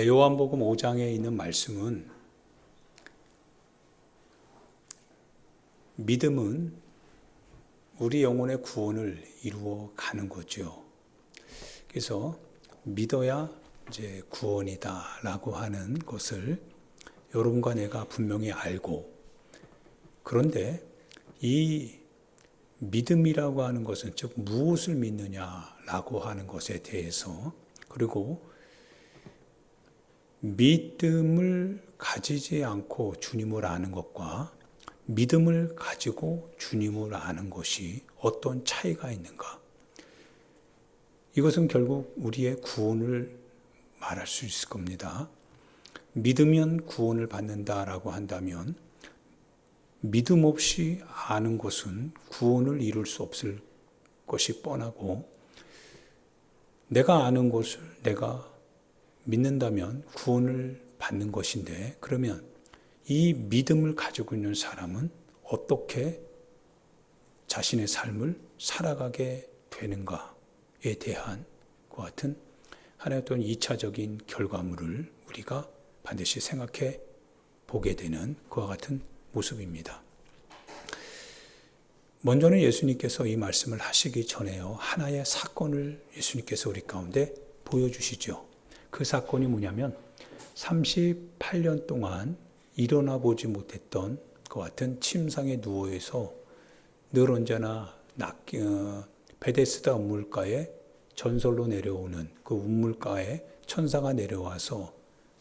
요한복음 5장에 있는 말씀은 믿음은 우리 영혼의 구원을 이루어 가는 거죠. 그래서 믿어야 이제 구원이다라고 하는 것을 여러분과 내가 분명히 알고, 그런데 이 믿음이라고 하는 것은 즉 무엇을 믿느냐라고 하는 것에 대해서, 그리고 믿음을 가지지 않고 주님을 아는 것과 믿음을 가지고 주님을 아는 것이 어떤 차이가 있는가? 이것은 결국 우리의 구원을 말할 수 있을 겁니다. 믿으면 구원을 받는다라고 한다면 믿음 없이 아는 것은 구원을 이룰 수 없을 것이 뻔하고, 내가 아는 것을 내가 믿는다면 구원을 받는 것인데, 그러면 이 믿음을 가지고 있는 사람은 어떻게 자신의 삶을 살아가게 되는가에 대한 것 같은 하나의 어떤 2차적인 결과물을 우리가 반드시 생각해 보게 되는 그와 같은 모습입니다. 먼저는 예수님께서 이 말씀을 하시기 전에요, 하나의 사건을 예수님께서 우리 가운데 보여주시죠. 그 사건이 뭐냐면 38년 동안 일어나 보지 못했던 것 같은 침상에 누워서 늘 언제나 베데스다 우물가에 전설로 내려오는 그 우물가에 천사가 내려와서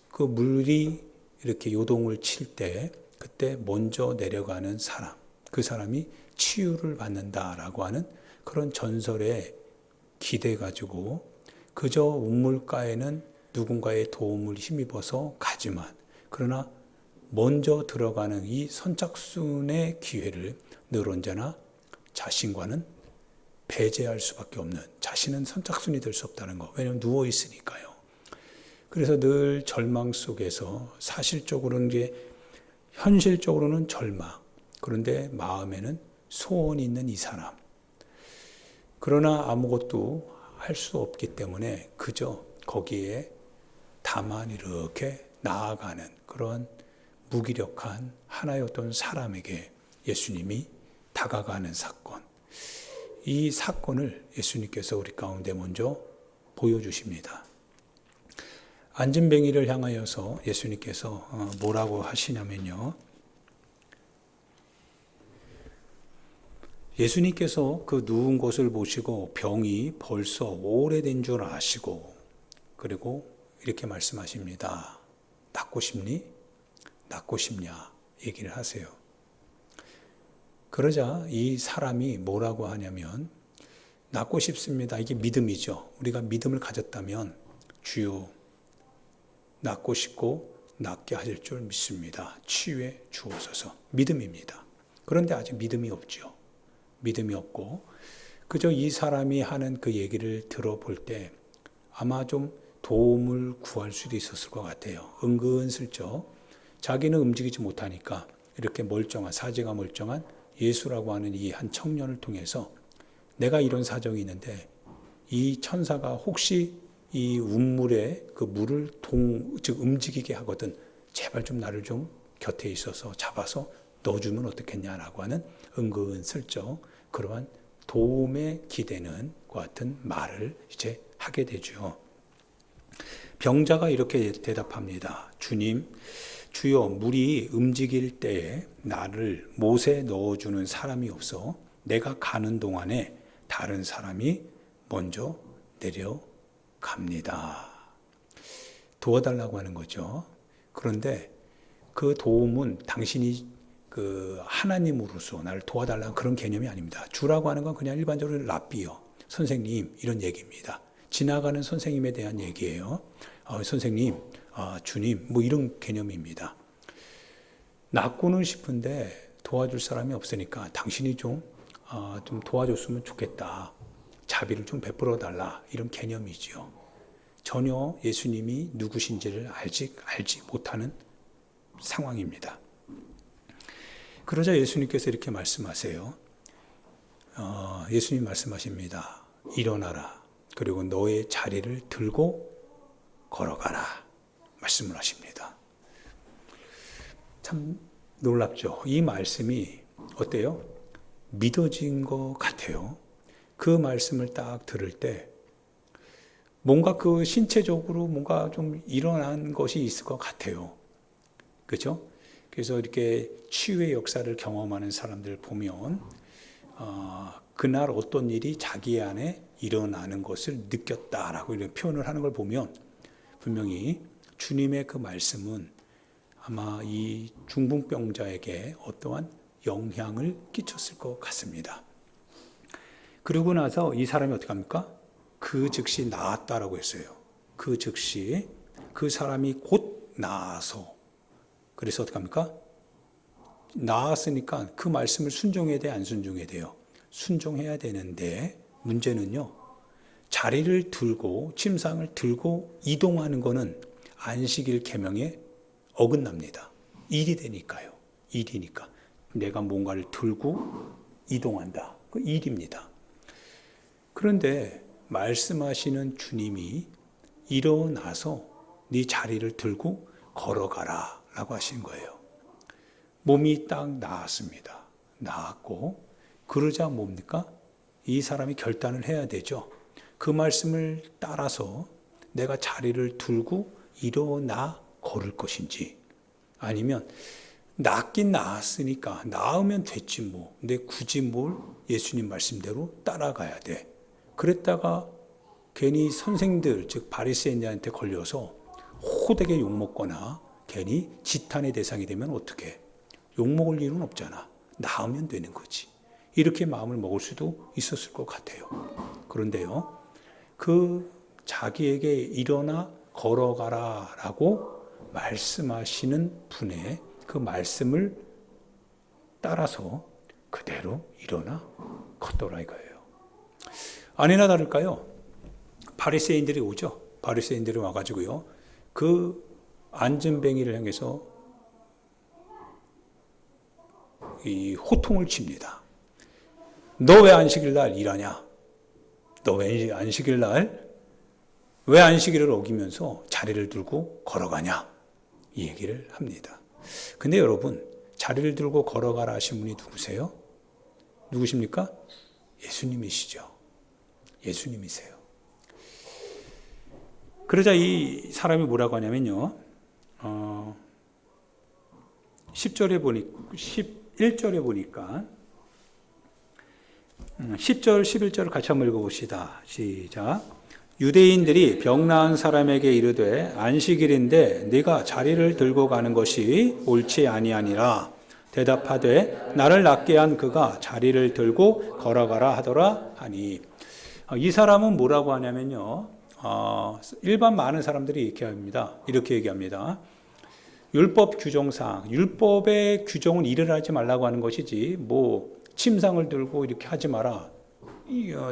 그 물이 이렇게 요동을 칠 때 그때 먼저 내려가는 사람, 그 사람이 치유를 받는다라고 하는 그런 전설에 기대 가지고 그저 우물가에는 누군가의 도움을 힘입어서 가지만, 그러나 먼저 들어가는 이 선착순의 기회를 늘 언제나 자신과는 배제할 수밖에 없는, 자신은 선착순이 될 수 없다는 것. 왜냐하면 누워 있으니까요. 그래서 늘 절망 속에서 사실적으로는 현실적으로는 절망, 그런데 마음에는 소원이 있는 이 사람. 그러나 아무것도 할 수 없기 때문에 그저 거기에 다만 이렇게 나아가는 그런 무기력한 하나의 어떤 사람에게 예수님이 다가가는 사건. 이 사건을 예수님께서 우리 가운데 먼저 보여주십니다. 안진뱅이를 향하여서 예수님께서 뭐라고 하시냐면요, 예수님께서 그 누운 것을 보시고 병이 벌써 오래된 줄 아시고, 그리고 이렇게 말씀하십니다. 낫고 싶니? 낫고 싶냐? 얘기를 하세요. 그러자 이 사람이 뭐라고 하냐면, 낫고 싶습니다. 이게 믿음이죠. 우리가 믿음을 가졌다면 주여 낫고 싶고 낫게 하실 줄 믿습니다. 치유해 주옵소서. 믿음입니다. 그런데 아직 믿음이 없죠. 믿음이 없고 그저 이 사람이 하는 그 얘기를 들어볼 때 아마 좀 도움을 구할 수도 있었을 것 같아요. 은근슬쩍 자기는 움직이지 못하니까 이렇게 멀쩡한, 사지가 멀쩡한 예수라고 하는 이 한 청년을 통해서 내가 이런 사정이 있는데 이 천사가 혹시 이 운물에 그 물을 즉 움직이게 하거든, 제발 좀 나를 좀 곁에 있어서 잡아서 넣어주면 어떻겠냐라고 하는 은근슬쩍 그러한 도움에 기대는 것 같은 말을 이제 하게 되죠. 병자가 이렇게 대답합니다. 주님, 주여, 물이 움직일 때에 나를 못에 넣어주는 사람이 없어 내가 가는 동안에 다른 사람이 먼저 내려갑니다. 도와달라고 하는 거죠. 그런데 그 도움은 당신이 그 하나님으로서 나를 도와달라는 그런 개념이 아닙니다. 주라고 하는 건 그냥 일반적으로 랍비요, 선생님, 이런 얘기입니다. 지나가는 선생님에 대한 얘기예요. 선생님, 주님, 뭐 이런 개념입니다. 낫고는 싶은데 도와줄 사람이 없으니까 당신이 좀 도와줬으면 좋겠다. 자비를 좀 베풀어 달라. 이런 개념이죠. 전혀 예수님이 누구신지를 알지 못하는 상황입니다. 그러자 예수님께서 이렇게 말씀하세요. 예수님 말씀하십니다. 일어나라. 그리고 너의 자리를 들고 걸어가라. 말씀을 하십니다. 참 놀랍죠. 이 말씀이 어때요? 믿어진 것 같아요. 그 말씀을 딱 들을 때 뭔가 그 신체적으로 뭔가 좀 일어난 것이 있을 것 같아요. 그렇죠? 그래서 이렇게 치유의 역사를 경험하는 사람들 보면 그날 어떤 일이 자기 안에 일어나는 것을 느꼈다라고 이런 표현을 하는 걸 보면 분명히 주님의 그 말씀은 아마 이 중풍병자에게 어떠한 영향을 끼쳤을 것 같습니다. 그러고 나서 이 사람이 어떻게 합니까? 그 즉시 나았다라고 했어요. 그 즉시 그 사람이 곧 나아서 그래서 어떻게 합니까? 나았으니까 그 말씀을 순종해야 돼, 안 순종해야 돼요? 순종해야 되는데 문제는요. 자리를 들고 침상을 들고 이동하는 거는 안식일 계명에 어긋납니다. 일이 되니까요. 일이니까. 내가 뭔가를 들고 이동한다. 그 일입니다. 그런데 말씀하시는 주님이 일어나서 네 자리를 들고 걸어가라 라고 하신 거예요. 몸이 딱 나았습니다. 나았고 그러자 뭡니까? 이 사람이 결단을 해야 되죠. 그 말씀을 따라서 내가 자리를 들고 일어나 걸을 것인지 아니면 낫긴 나았으니까 나으면 됐지 뭐. 근데 굳이 뭘 예수님 말씀대로 따라가야 돼. 그랬다가 괜히 선생들 즉 바리새인들한테 걸려서 호되게 욕먹거나 괜히 지탄의 대상이 되면 어떻게 욕먹을 일은 없잖아. 나으면 되는 거지. 이렇게 마음을 먹을 수도 있었을 것 같아요. 그런데요. 그 자기에게 일어나 걸어가라 라고 말씀하시는 분의 그 말씀을 따라서 그대로 일어나 걷더라 이거예요. 아니나 다를까요? 바리새인들이 오죠. 바리새인들이 와가지고요. 그 안전뱅이를 향해서 이 호통을 칩니다. 너 왜 안식일 날 일하냐? 너 왜 안식일 날 왜 안식일을 어기면서 자리를 들고 걸어가냐? 이 얘기를 합니다. 근데 여러분, 자리를 들고 걸어가라 하신 분이 누구세요? 누구십니까? 예수님이시죠. 예수님이세요. 그러자 이 사람이 뭐라고 하냐면요. 11절에 보니까 10절, 11절을 같이 한번 읽어봅시다. 시작. 유대인들이 병 나은 사람에게 이르되 안식일인데 네가 자리를 들고 가는 것이 옳지 아니하니라. 대답하되 나를 낫게 한 그가 자리를 들고 걸어가라 하더라 하니. 이 사람은 뭐라고 하냐면요. 일반 많은 사람들이 이렇게 합니다. 이렇게 얘기합니다. 율법 규정상, 율법의 규정은 일을 하지 말라고 하는 것이지, 뭐, 침상을 들고 이렇게 하지 마라.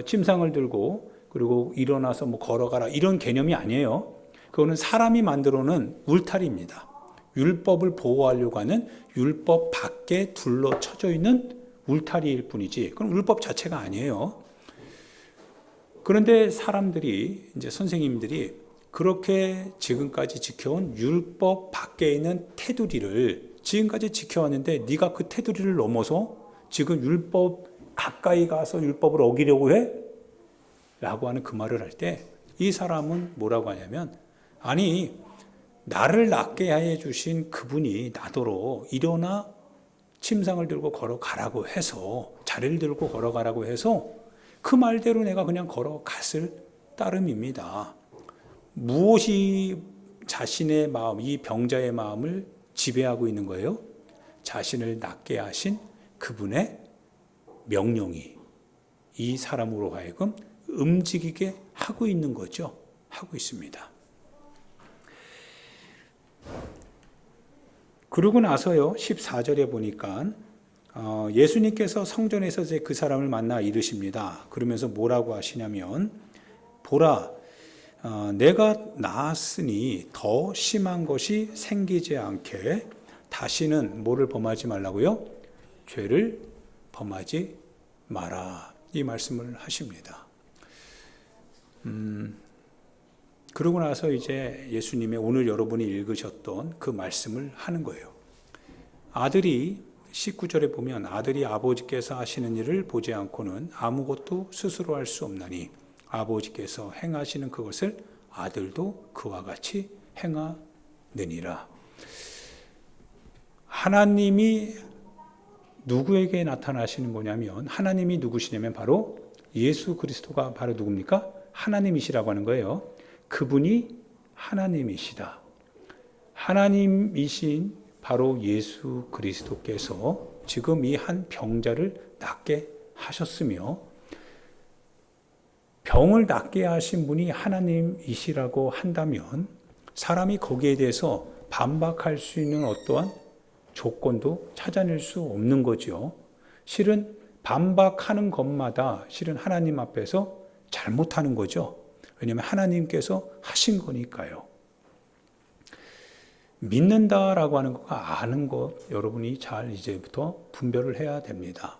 침상을 들고, 그리고 일어나서 뭐 걸어가라. 이런 개념이 아니에요. 그거는 사람이 만들어 놓은 울타리입니다. 율법을 보호하려고 하는 율법 밖에 둘러쳐져 있는 울타리일 뿐이지, 그건 율법 자체가 아니에요. 그런데 사람들이, 이제 선생님들이 그렇게 지금까지 지켜온 율법 밖에 있는 테두리를 지금까지 지켜왔는데 네가 그 테두리를 넘어서 지금 율법 가까이 가서 율법을 어기려고 해? 라고 하는 그 말을 할 때 이 사람은 뭐라고 하냐면 아니 나를 낫게 해 주신 그분이 나더러 일어나 침상을 들고 걸어가라고 해서 자리를 들고 걸어가라고 해서 그 말대로 내가 그냥 걸어갔을 따름입니다. 무엇이 자신의 마음, 이 병자의 마음을 지배하고 있는 거예요? 자신을 낫게 하신 그분의 명령이 이 사람으로 하여금 움직이게 하고 있는 거죠. 하고 있습니다. 그러고 나서요, 14절에 보니까 예수님께서 성전에서 이제 그 사람을 만나 이르십니다. 그러면서 뭐라고 하시냐면 보라, 내가 나았으니 더 심한 것이 생기지 않게 다시는 뭐를 범하지 말라고요? 죄를 범하지 마라. 이 말씀을 하십니다. 그러고 나서 이제 예수님의 오늘 여러분이 읽으셨던 그 말씀을 하는 거예요. 아들이 19절에 보면 아들이 아버지께서 하시는 일을 보지 않고는 아무것도 스스로 할 수 없나니 아버지께서 행하시는 그것을 아들도 그와 같이 행하느니라. 하나님이 누구에게 나타나시는 거냐면 하나님이 누구시냐면 바로 예수 그리스도가 바로 누굽니까? 하나님이시라고 하는 거예요. 그분이 하나님이시다. 하나님이신 바로 예수 그리스도께서 지금 이 한 병자를 낫게 하셨으며 병을 낫게 하신 분이 하나님이시라고 한다면 사람이 거기에 대해서 반박할 수 있는 어떠한 조건도 찾아낼 수 없는 거죠. 실은 반박하는 것마다 실은 하나님 앞에서 잘못하는 거죠. 왜냐하면 하나님께서 하신 거니까요. 믿는다라고 하는 것과 아는 것 여러분이 잘 이제부터 분별을 해야 됩니다.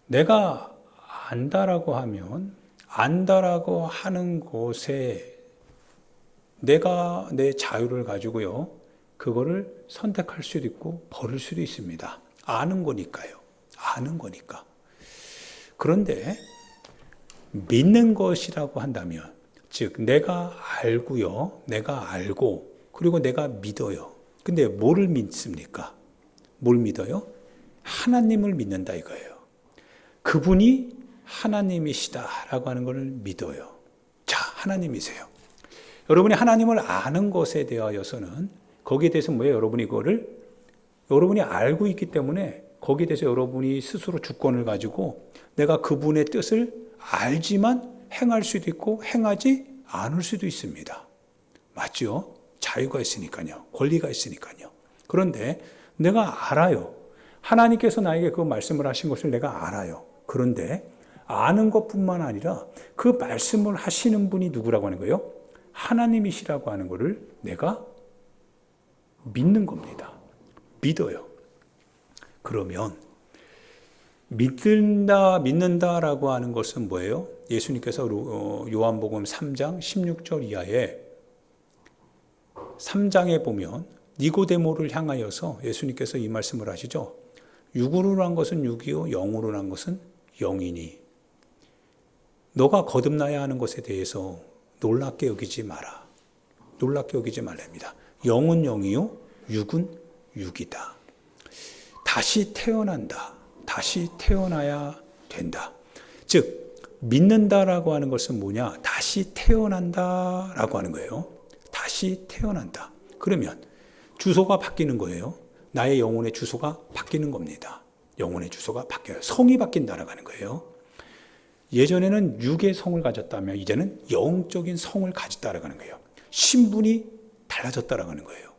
내가 안다라고 하면 안다라고 하는 것에 내가 내 자유를 가지고요. 그거를 선택할 수도 있고 버릴 수도 있습니다. 아는 거니까요. 아는 거니까. 그런데 믿는 것이라고 한다면 즉 내가 알고요. 내가 알고 그리고 내가 믿어요. 근데 뭐를 믿습니까? 뭘 믿어요? 하나님을 믿는다 이거예요. 그분이 하나님이시다라고 하는 것을 믿어요. 자, 하나님이세요. 여러분이 하나님을 아는 것에 대하여서는 거기에 대해서 뭐예요? 여러분이 알고 있기 때문에 거기에 대해서 여러분이 스스로 주권을 가지고 내가 그분의 뜻을 알지만 행할 수도 있고 행하지 않을 수도 있습니다. 맞죠? 자유가 있으니까요. 권리가 있으니까요. 그런데 내가 알아요. 하나님께서 나에게 그 말씀을 하신 것을 내가 알아요. 그런데 아는 것뿐만 아니라 그 말씀을 하시는 분이 누구라고 하는 거예요? 하나님이시라고 하는 것을 내가 믿는 겁니다. 믿어요. 그러면 믿는다라고 하는 것은 뭐예요? 예수님께서 요한복음 3장 16절 이하에 3장에 보면 니고데모를 향하여서 예수님께서 이 말씀을 하시죠. 육으로 난 것은 육이요 영으로 난 것은 영이니 너가 거듭나야 하는 것에 대해서 놀랍게 여기지 마라. 놀랍게 여기지 말랍니다. 영은 영이요 육은 육이다. 다시 태어난다. 다시 태어나야 된다. 즉 믿는다라고 하는 것은 뭐냐? 다시 태어난다라고 하는 거예요. 다시 태어난다. 그러면 주소가 바뀌는 거예요. 나의 영혼의 주소가 바뀌는 겁니다. 영혼의 주소가 바뀌어요. 성이 바뀐다라고 하는 거예요. 예전에는 육의 성을 가졌다면 이제는 영적인 성을 가졌다라고 하는 거예요. 신분이 달라졌다라고 하는 거예요.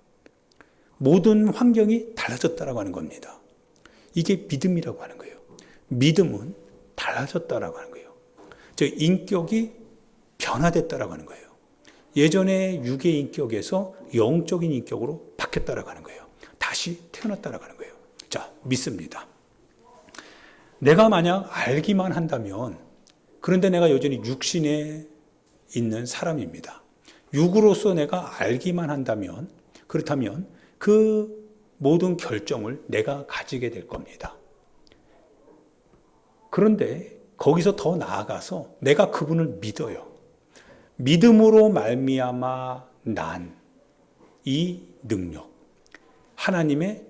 모든 환경이 달라졌다라고 하는 겁니다. 이게 믿음이라고 하는 거예요. 믿음은 달라졌다라고 하는 거예요. 즉 인격이 변화됐다라고 하는 거예요. 예전에 육의 인격에서 영적인 인격으로 바뀌었다라고 하는 거예요. 다시 태어났다라고 하는 거예요. 자, 믿습니다. 내가 만약 알기만 한다면 그런데 내가 여전히 육신에 있는 사람입니다. 육으로서 내가 알기만 한다면 그렇다면 그 모든 결정을 내가 가지게 될 겁니다. 그런데 거기서 더 나아가서 내가 그분을 믿어요. 믿음으로 말미암아 난 이 능력, 하나님의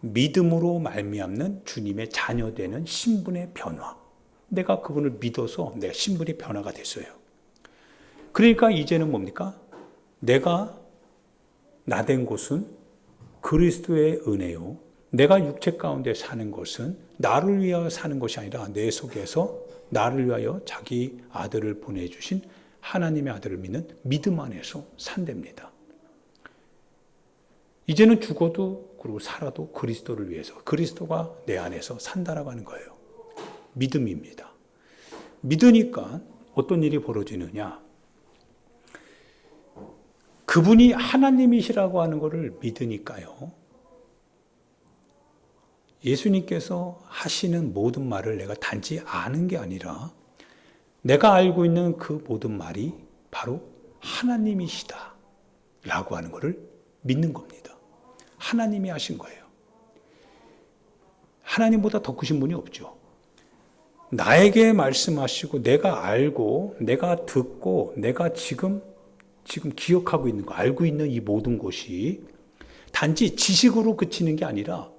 믿음으로 말미암는 주님의 자녀되는 신분의 변화, 내가 그분을 믿어서 내 신분이 변화가 됐어요. 그러니까 이제는 뭡니까? 내가 나된 곳은 그리스도의 은혜요. 내가 육체 가운데 사는 것은 나를 위하여 사는 것이 아니라 내 속에서 나를 위하여 자기 아들을 보내주신 하나님의 아들을 믿는 믿음 안에서 산답니다. 이제는 죽어도 그리고 살아도 그리스도를 위해서 그리스도가 내 안에서 산다라고 하는 거예요. 믿음입니다. 믿으니까 어떤 일이 벌어지느냐? 그분이 하나님이시라고 하는 것을 믿으니까요. 예수님께서 하시는 모든 말을 내가 단지 아는 게 아니라 내가 알고 있는 그 모든 말이 바로 하나님이시다 라고 하는 것을 믿는 겁니다. 하나님이 하신 거예요. 하나님보다 더 크신 분이 없죠. 나에게 말씀하시고 내가 알고 내가 듣고 내가 지금 기억하고 있는 거, 알고 있는 이 모든 것이 단지 지식으로 그치는 게 아니라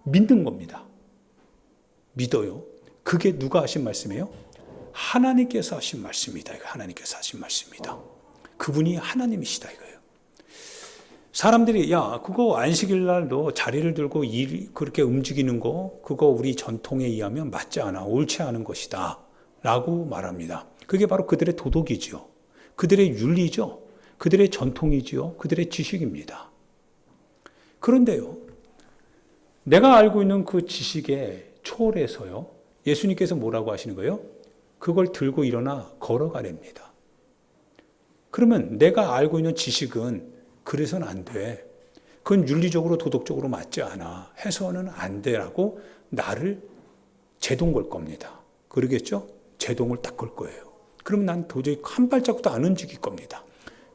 믿는 겁니다. 믿어요. 그게 누가 하신 말씀이에요? 하나님께서 하신 말씀이다. 하나님께서 하신 말씀이다. 그분이 하나님이시다 이거예요. 사람들이 야 그거 안식일 날 너 자리를 들고 그렇게 움직이는 거 그거 우리 전통에 의하면 맞지 않아. 옳지 않은 것이다 라고 말합니다. 그게 바로 그들의 도덕이지요. 그들의 윤리죠. 그들의 전통이지요. 그들의 지식입니다. 그런데요, 내가 알고 있는 그 지식에 초월해서요, 예수님께서 뭐라고 하시는 거예요? 그걸 들고 일어나 걸어가랍니다. 그러면 내가 알고 있는 지식은 그래서는 안 돼. 그건 윤리적으로 도덕적으로 맞지 않아. 해서는 안 돼라고 나를 제동 걸 겁니다. 그러겠죠? 제동을 딱 걸 거예요. 그러면 난 도저히 한 발자국도 안 움직일 겁니다.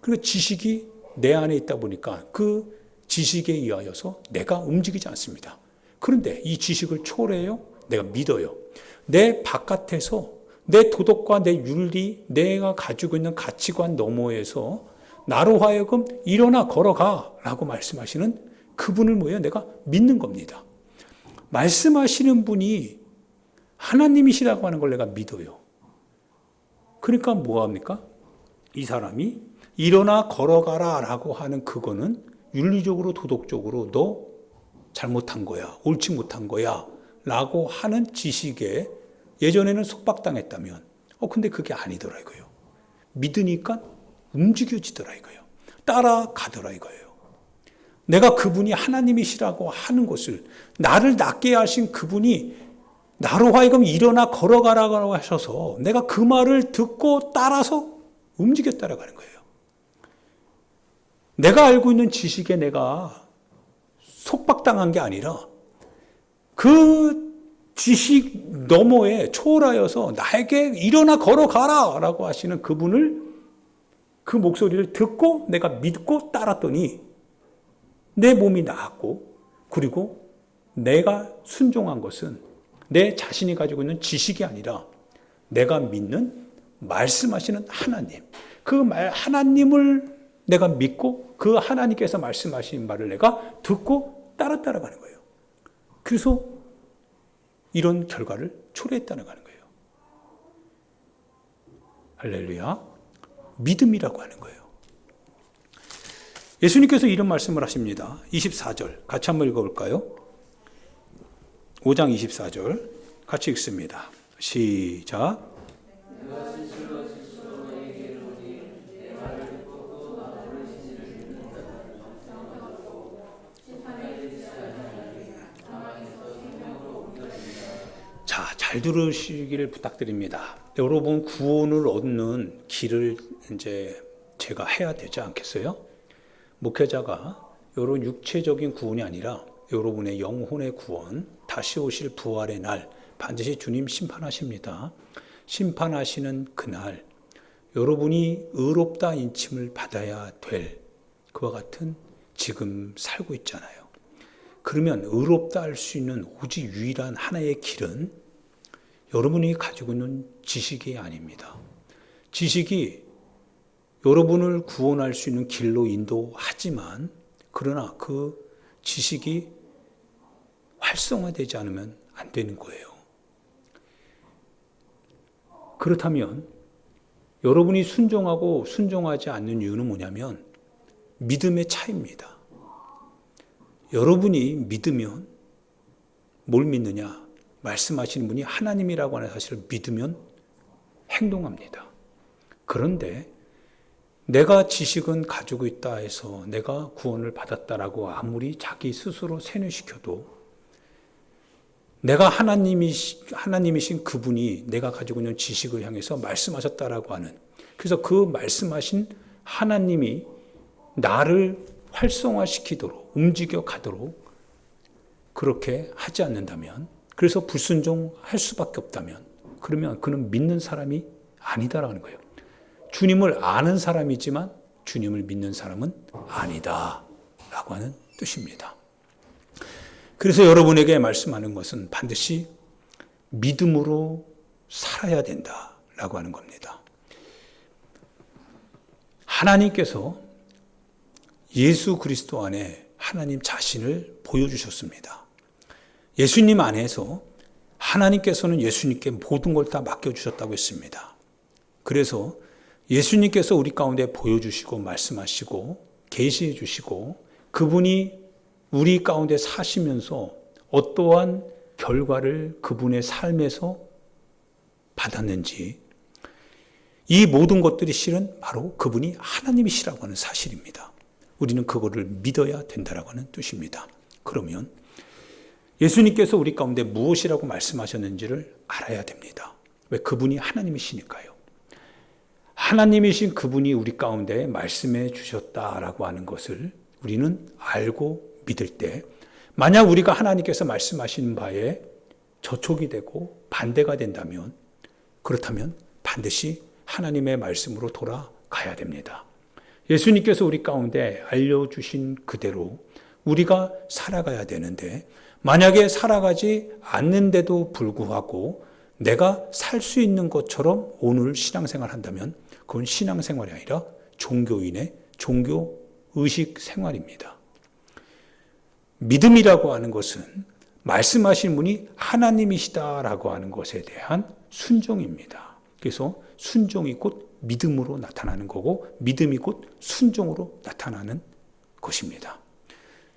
그리고 지식이 내 안에 있다 보니까 그 지식에 의하여서 내가 움직이지 않습니다. 그런데 이 지식을 초월해요? 내가 믿어요. 내 바깥에서 내 도덕과 내 윤리, 내가 가지고 있는 가치관 너머에서 나로 하여금 일어나 걸어가 라고 말씀하시는 그분을 뭐예요? 내가 믿는 겁니다. 말씀하시는 분이 하나님이시라고 하는 걸 내가 믿어요. 그러니까 뭐합니까? 이 사람이 일어나 걸어가라 라고 하는 그거는 윤리적으로 도덕적으로 너 잘못한 거야, 옳지 못한 거야 라고 하는 지식에 예전에는 속박당했다면 근데 그게 아니더라 이거예요. 믿으니까 움직여지더라 이거예요. 따라가더라 이거예요. 내가 그분이 하나님이시라고 하는 것을, 나를 낫게 하신 그분이 나로 하여금 일어나 걸어가라고 하셔서 내가 그 말을 듣고 따라서 움직여 따라가는 거예요. 내가 알고 있는 지식에 내가 속박당한 게 아니라 그 지식 너머에 초월하여서 나에게 일어나 걸어가라 라고 하시는 그분을, 그 목소리를 듣고 내가 믿고 따랐더니 내 몸이 나았고, 그리고 내가 순종한 것은 내 자신이 가지고 있는 지식이 아니라 내가 믿는 말씀하시는 하나님, 그 하나님을 내가 믿고 그 하나님께서 말씀하신 말을 내가 듣고 따라가는 거예요. 그래서 이런 결과를 초래했다는 거예요. 할렐루야. 믿음이라고 하는 거예요. 예수님께서 이런 말씀을 하십니다. 24절 같이 한번 읽어볼까요? 5장 24절 같이 읽습니다. 시작. 자, 잘 들으시기를 부탁드립니다. 여러분 구원을 얻는 길을 이제 제가 해야 되지 않겠어요? 목회자가 이런 육체적인 구원이 아니라 여러분의 영혼의 구원, 다시 오실 부활의 날 반드시 주님 심판하십니다. 심판하시는 그날 여러분이 의롭다 인침을 받아야 될 그와 같은 지금 살고 있잖아요. 그러면 의롭다 할 수 있는 오직 유일한 하나의 길은 여러분이 가지고 있는 지식이 아닙니다. 지식이 여러분을 구원할 수 있는 길로 인도하지만, 그러나 그 지식이 활성화되지 않으면 안 되는 거예요. 그렇다면 여러분이 순종하고 순종하지 않는 이유는 뭐냐면 믿음의 차이입니다. 여러분이 믿으면 뭘 믿느냐? 말씀하시는 분이 하나님이라고 하는 사실을 믿으면 행동합니다. 그런데 내가 지식은 가지고 있다 해서 내가 구원을 받았다라고 아무리 자기 스스로 세뇌시켜도 내가 하나님이신 그분이 내가 가지고 있는 지식을 향해서 말씀하셨다라고 하는, 그래서 그 말씀하신 하나님이 나를 활성화시키도록 움직여 가도록 그렇게 하지 않는다면, 그래서 불순종할 수밖에 없다면, 그러면 그는 믿는 사람이 아니다라는 거예요. 주님을 아는 사람이지만 주님을 믿는 사람은 아니다 라고 하는 뜻입니다. 그래서 여러분에게 말씀하는 것은 반드시 믿음으로 살아야 된다라고 하는 겁니다. 하나님께서 예수 그리스도 안에 하나님 자신을 보여주셨습니다. 예수님 안에서 하나님께서는 예수님께 모든 걸 다 맡겨주셨다고 했습니다. 그래서 예수님께서 우리 가운데 보여주시고 말씀하시고 계시해 주시고 그분이 우리 가운데 사시면서 어떠한 결과를 그분의 삶에서 받았는지 이 모든 것들이 실은 바로 그분이 하나님이시라고 하는 사실입니다. 우리는 그거를 믿어야 된다라고 하는 뜻입니다. 그러면 예수님께서 우리 가운데 무엇이라고 말씀하셨는지를 알아야 됩니다. 왜? 그분이 하나님이시니까요. 하나님이신 그분이 우리 가운데 말씀해 주셨다라고 하는 것을 우리는 알고 믿을 때 만약 우리가 하나님께서 말씀하신 바에 저촉이 되고 반대가 된다면 그렇다면 반드시 하나님의 말씀으로 돌아가야 됩니다. 예수님께서 우리 가운데 알려주신 그대로 우리가 살아가야 되는데 만약에 살아가지 않는데도 불구하고 내가 살 수 있는 것처럼 오늘 신앙생활을 한다면 그건 신앙생활이 아니라 종교인의 종교의식 생활입니다. 믿음이라고 하는 것은 말씀하신 분이 하나님이시다라고 하는 것에 대한 순종입니다. 그래서 순종이 곧 믿음으로 나타나는 거고 믿음이 곧 순종으로 나타나는 것입니다.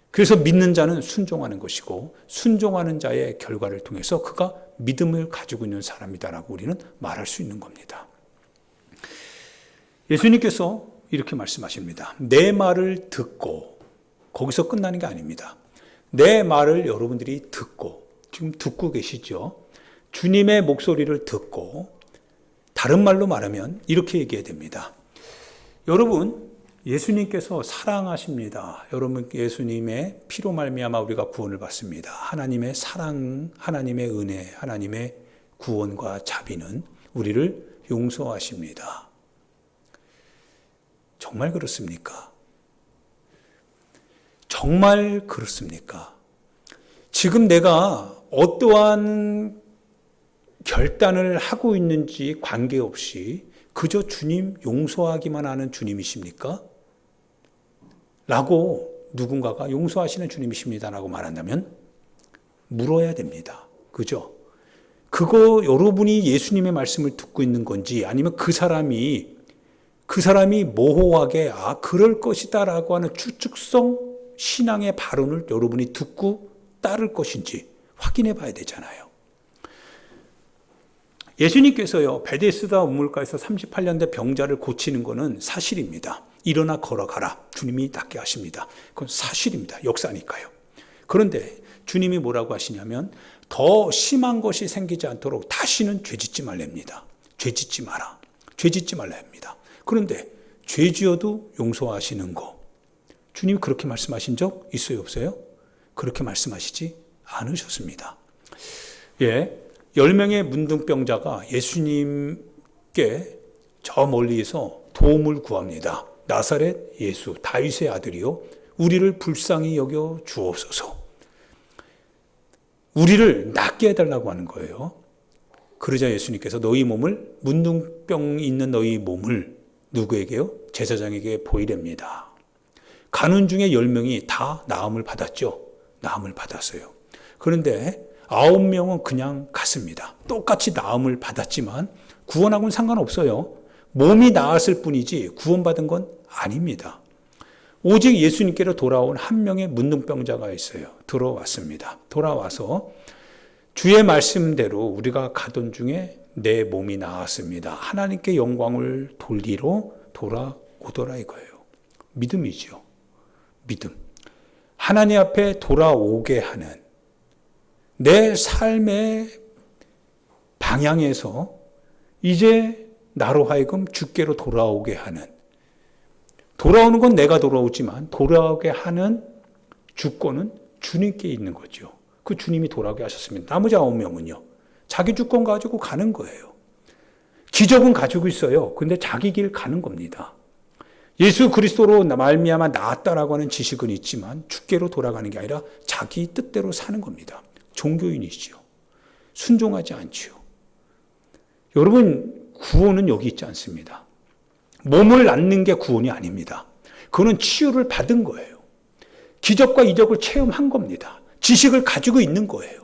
그래서 믿는 자는 순종하는 것이고 순종하는 자의 결과를 통해서 그가 믿음을 가지고 있는 사람이다라고 우리는 말할 수 있는 겁니다. 예수님께서 이렇게 말씀하십니다. 내 말을 듣고 거기서 끝나는 게 아닙니다. 내 말을 여러분들이 듣고 지금 듣고 계시죠? 주님의 목소리를 듣고 다른 말로 말하면 이렇게 얘기해야 됩니다. 여러분 예수님께서 사랑하십니다. 여러분 예수님의 피로 말미암아 우리가 구원을 받습니다. 하나님의 사랑, 하나님의 은혜, 하나님의 구원과 자비는 우리를 용서하십니다. 정말 그렇습니까? 정말 그렇습니까? 지금 내가 어떠한 결단을 하고 있는지 관계없이 그저 주님 용서하기만 하는 주님이십니까? 라고 누군가가 용서하시는 주님이십니다라고 말한다면 물어야 됩니다. 그죠? 그거 여러분이 예수님의 말씀을 듣고 있는 건지 아니면 그 사람이 모호하게 그럴 것이다라고 하는 추측성 신앙의 발언을 여러분이 듣고 따를 것인지 확인해 봐야 되잖아요. 예수님께서요 베데스다 우물가에서 38년 된 병자를 고치는 것은 사실입니다. 일어나 걸어가라. 주님이 낫게 하십니다. 그건 사실입니다. 역사니까요. 그런데 주님이 뭐라고 하시냐면 더 심한 것이 생기지 않도록 다시는 죄짓지 말랍니다. 죄짓지 마라. 죄짓지 말라 합니다. 그런데 죄지어도 용서하시는 거 주님이 그렇게 말씀하신 적 있어요? 없어요? 그렇게 말씀하시지 않으셨습니다. 10명의 문둥병자가 예수님께 저 멀리서 도움을 구합니다. 나사렛 예수, 다윗의 아들이요. 우리를 불쌍히 여겨 주옵소서. 우리를 낫게 해달라고 하는 거예요. 그러자 예수님께서 문둥병 있는 너희 몸을 누구에게요? 제사장에게 보이랍니다. 가는 중에 10명이 다 나음을 받았죠. 나음을 받았어요. 그런데 9명은 그냥 갔습니다. 똑같이 나음을 받았지만 구원하고는 상관없어요. 몸이 나았을 뿐이지 구원받은 건 아닙니다. 오직 예수님께로 돌아온 한 명의 문둥병자가 있어요. 들어왔습니다. 돌아와서 주의 말씀대로 우리가 가던 중에 내 몸이 나았습니다. 하나님께 영광을 돌리러 돌아오더라 이거예요. 믿음이죠. 믿음. 하나님 앞에 돌아오게 하는 내 삶의 방향에서 이제 나로 하여금 주께로 돌아오게 하는, 돌아오는 건 내가 돌아오지만 돌아오게 하는 주권은 주님께 있는 거죠. 그 주님이 돌아오게 하셨습니다. 나머지 9명은요. 자기 주권 가지고 가는 거예요. 기적은 가지고 있어요. 근데 자기 길 가는 겁니다. 예수 그리스도로 말미암아 나았다라고 하는 지식은 있지만 주께로 돌아가는 게 아니라 자기 뜻대로 사는 겁니다. 종교인이지요. 순종하지 않지요. 여러분, 구원은 여기 있지 않습니다. 몸을 낳는 게 구원이 아닙니다. 그거는 치유를 받은 거예요. 기적과 이적을 체험한 겁니다. 지식을 가지고 있는 거예요.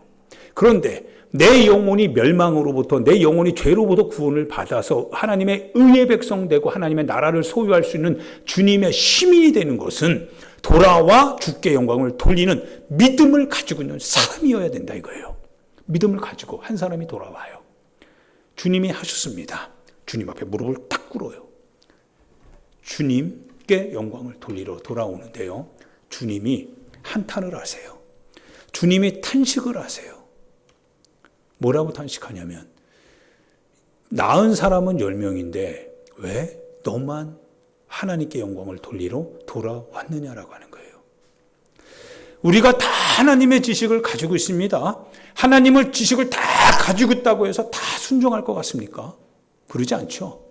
그런데 내 영혼이 멸망으로부터, 내 영혼이 죄로부터 구원을 받아서 하나님의 의의 백성 되고 하나님의 나라를 소유할 수 있는 주님의 시민이 되는 것은 돌아와 주께 영광을 돌리는 믿음을 가지고 있는 사람이어야 된다 이거예요. 믿음을 가지고 한 사람이 돌아와요. 주님이 하셨습니다. 주님 앞에 무릎을 딱 꿇어요. 주님께 영광을 돌리러 돌아오는데요. 주님이 한탄을 하세요. 주님이 탄식을 하세요. 뭐라고 탄식하냐면 낳은 사람은 10명인데 왜 너만 하나님께 영광을 돌리러 돌아왔느냐라고 하는 거예요. 우리가 다 하나님의 지식을 가지고 있습니다. 하나님을 지식을 다 가지고 있다고 해서 다 순종할 것 같습니까? 그러지 않죠.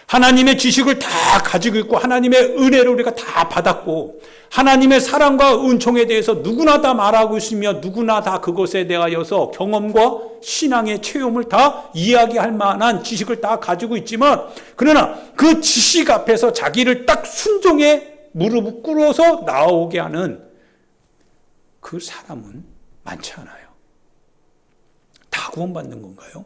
하나님의 지식을 다 가지고 있고 하나님의 은혜를 우리가 다 받았고 하나님의 사랑과 은총에 대해서 누구나 다 말하고 있으며 누구나 다 그것에 대하여서 경험과 신앙의 체험을 다 이야기할 만한 지식을 다 가지고 있지만 그러나 그 지식 앞에서 자기를 딱 순종에 무릎을 꿇어서 나오게 하는 그 사람은 많지 않아요. 다 구원받는 건가요?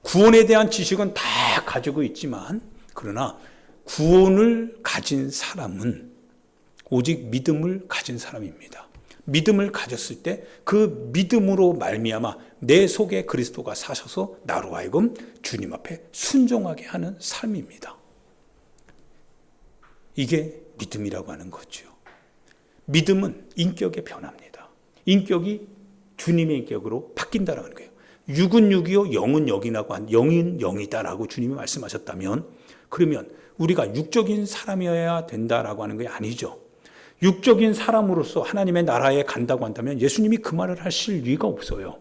구원에 대한 지식은 다 가지고 있지만 그러나 구원을 가진 사람은 오직 믿음을 가진 사람입니다. 믿음을 가졌을 때 그 믿음으로 말미암아 내 속에 그리스도가 사셔서 나로 하여금 주님 앞에 순종하게 하는 삶입니다. 이게 믿음이라고 하는 거죠. 믿음은 인격의 변화입니다. 인격이 주님의 인격으로 바뀐다라는 거예요. 육은 육이요 영은 영이라고 한 영은 영이다라고 주님이 말씀하셨다면 그러면 우리가 육적인 사람이어야 된다라고 하는 게 아니죠. 육적인 사람으로서 하나님의 나라에 간다고 한다면 예수님이 그 말을 하실 리가 없어요.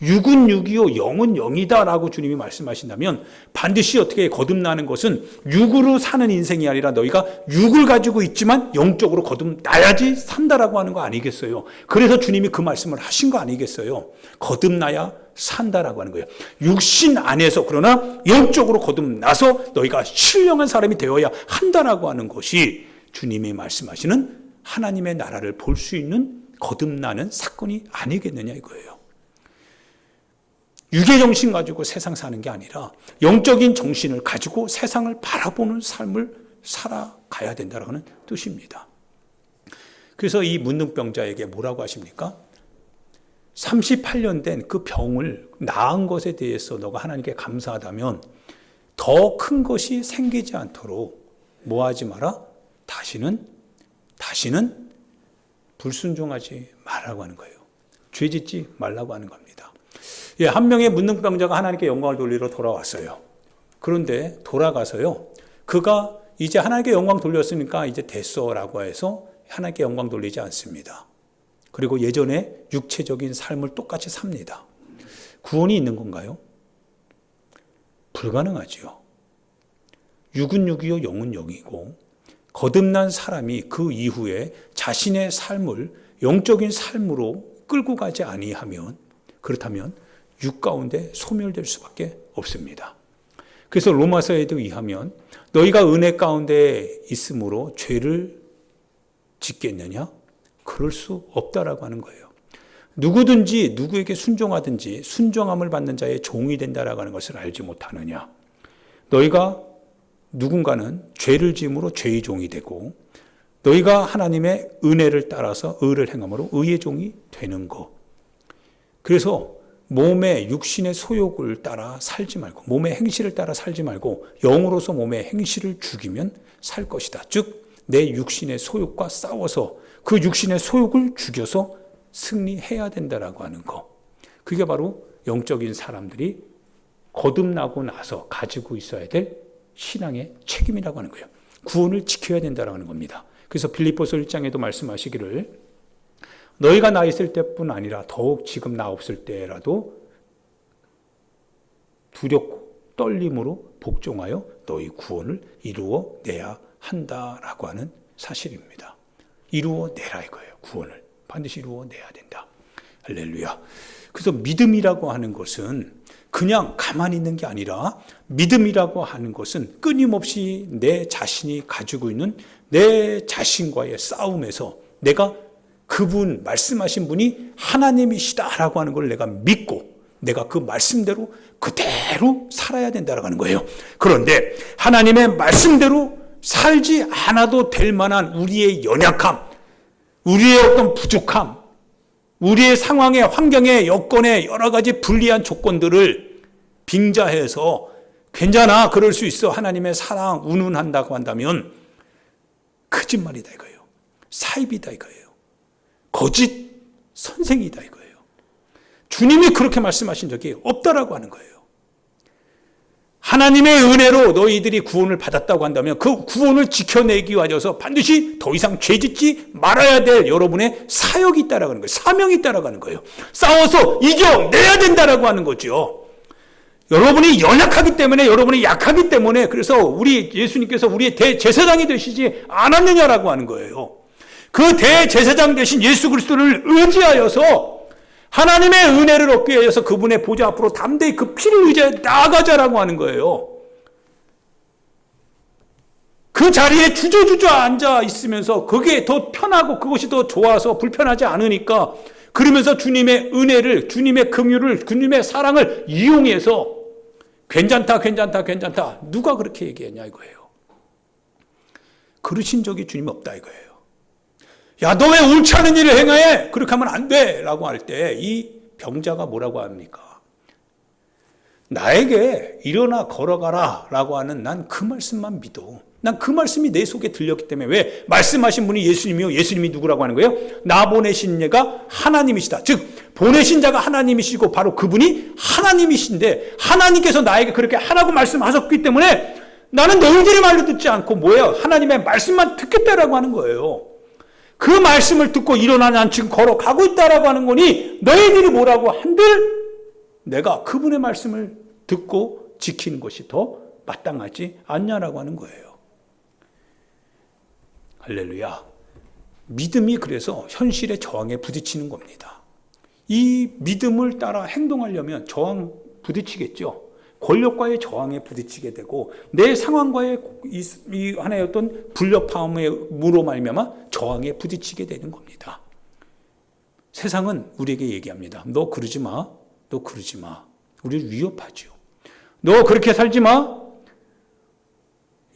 육은 육이요 영은 영이다라고 주님이 말씀하신다면 반드시 어떻게 거듭나는 것은 육으로 사는 인생이 아니라 너희가 육을 가지고 있지만 영적으로 거듭나야지 산다라고 하는 거 아니겠어요? 그래서 주님이 그 말씀을 하신 거 아니겠어요? 거듭나야 산다라고 하는 거예요. 육신 안에서 그러나 영적으로 거듭나서 너희가 신령한 사람이 되어야 한다라고 하는 것이 주님이 말씀하시는 하나님의 나라를 볼 수 있는 거듭나는 사건이 아니겠느냐 이거예요. 육의 정신 가지고 세상 사는 게 아니라 영적인 정신을 가지고 세상을 바라보는 삶을 살아가야 된다는 뜻입니다. 그래서 이 문둥병자에게 뭐라고 하십니까? 38년 된 그 병을 나은 것에 대해서 너가 하나님께 감사하다면 더 큰 것이 생기지 않도록 뭐 하지 마라? 다시는 불순종하지 말라고 하는 거예요. 죄 짓지 말라고 하는 겁니다. 예, 한 명의 문둥병자가 하나님께 영광을 돌리러 돌아왔어요. 그런데 돌아가서요. 그가 이제 하나님께 영광 돌렸으니까 이제 됐어라고 해서 하나님께 영광 돌리지 않습니다. 그리고 예전에 육체적인 삶을 똑같이 삽니다. 구원이 있는 건가요? 불가능하지요. 육은 육이요 영은 영이고 거듭난 사람이 그 이후에 자신의 삶을 영적인 삶으로 끌고 가지 아니하면 그렇다면 육 가운데 소멸될 수밖에 없습니다. 그래서 로마서에도 의하면 너희가 은혜 가운데 있으므로 죄를 짓겠느냐? 그럴 수 없다라고 하는 거예요. 누구든지 누구에게 순종하든지 순종함을 받는 자의 종이 된다라고 하는 것을 알지 못하느냐? 너희가 누군가는 죄를 지음으로 죄의 종이 되고 너희가 하나님의 은혜를 따라서 의를 행함으로 의의 종이 되는 것. 그래서 몸의 육신의 소욕을 따라 살지 말고 몸의 행실을 따라 살지 말고 영으로서 몸의 행실을 죽이면 살 것이다. 즉 내 육신의 소욕과 싸워서 그 육신의 소욕을 죽여서 승리해야 된다라고 하는 것. 그게 바로 영적인 사람들이 거듭나고 나서 가지고 있어야 될 신앙의 책임이라고 하는 거예요. 구원을 지켜야 된다라고 하는 겁니다. 그래서 빌립보서 1장에도 말씀하시기를 너희가 나 있을 때뿐 아니라 더욱 지금 나 없을 때라도 두렵고 떨림으로 복종하여 너희 구원을 이루어내야 한다라고 하는 사실입니다. 이루어내라 이거예요. 구원을 반드시 이루어내야 된다. 할렐루야. 그래서 믿음이라고 하는 것은 그냥 가만히 있는 게 아니라, 믿음이라고 하는 것은 끊임없이 내 자신이 가지고 있는 내 자신과의 싸움에서 내가 그분, 말씀하신 분이 하나님이시다라고 하는 걸 내가 믿고 내가 그 말씀대로 그대로 살아야 된다라고 하는 거예요. 그런데 하나님의 말씀대로 살지 않아도 될 만한 우리의 연약함, 우리의 어떤 부족함, 우리의 상황의 환경의 여건의 여러 가지 불리한 조건들을 빙자해서 괜찮아, 그럴 수 있어, 하나님의 사랑 운운한다고 한다면 거짓말이다 이거예요. 사입이다 이거예요. 거짓 선생이다 이거예요. 주님이 그렇게 말씀하신 적이 없다라고 하는 거예요. 하나님의 은혜로 너희들이 구원을 받았다고 한다면 그 구원을 지켜내기 위해서 반드시 더 이상 죄짓지 말아야 될 여러분의 사역이 있다라고 하는 거예요. 사명이 있다라고 하는 거예요. 싸워서 이겨내야 된다라고 하는 거죠. 여러분이 연약하기 때문에, 여러분이 약하기 때문에, 그래서 우리 예수님께서 우리의 대제사장이 되시지 않았느냐라고 하는 거예요. 그 대제사장 되신 예수 그리스도를 의지하여서 하나님의 은혜를 얻기 위해서 그분의 보좌 앞으로 담대히 그 피를 의지해 나아가자라고 하는 거예요. 그 자리에 주저주저 앉아 있으면서 그게 더 편하고 그것이 더 좋아서 불편하지 않으니까, 그러면서 주님의 은혜를, 주님의 긍휼을, 주님의 사랑을 이용해서 괜찮다 누가 그렇게 얘기했냐 이거예요. 그러신 적이 주님 없다 이거예요. 야, 너 왜 옳지 않은 일을 행해? 그렇게 하면 안 돼 라고 할 때 이 병자가 뭐라고 합니까? 나에게 일어나 걸어가라 라고 하는, 난 그 말씀만 믿어. 난 그 말씀이 내 속에 들렸기 때문에. 왜? 말씀하신 분이 예수님이요. 예수님이 누구라고 하는 거예요? 나 보내신 얘가 하나님이시다. 즉 보내신 자가 하나님이시고 바로 그분이 하나님이신데, 하나님께서 나에게 그렇게 하라고 말씀하셨기 때문에 나는 너희들의 말로 듣지 않고 뭐예요? 하나님의 말씀만 듣겠다라고 하는 거예요. 그 말씀을 듣고 일어나 난 지금 걸어가고 있다라고 하는 거니, 너희들이 뭐라고 한들 내가 그분의 말씀을 듣고 지키는 것이 더 마땅하지 않냐라고 하는 거예요. 할렐루야. 믿음이 그래서 현실의 저항에 부딪히는 겁니다. 이 믿음을 따라 행동하려면 저항 부딪히겠죠. 권력과의 저항에 부딪히게 되고 내 상황과의 이 하나의 어떤 불협화음으로 말미암아 저항에 부딪히게 되는 겁니다. 세상은 우리에게 얘기합니다. 너 그러지 마. 너 그러지 마. 우리를 위협하죠. 너 그렇게 살지 마.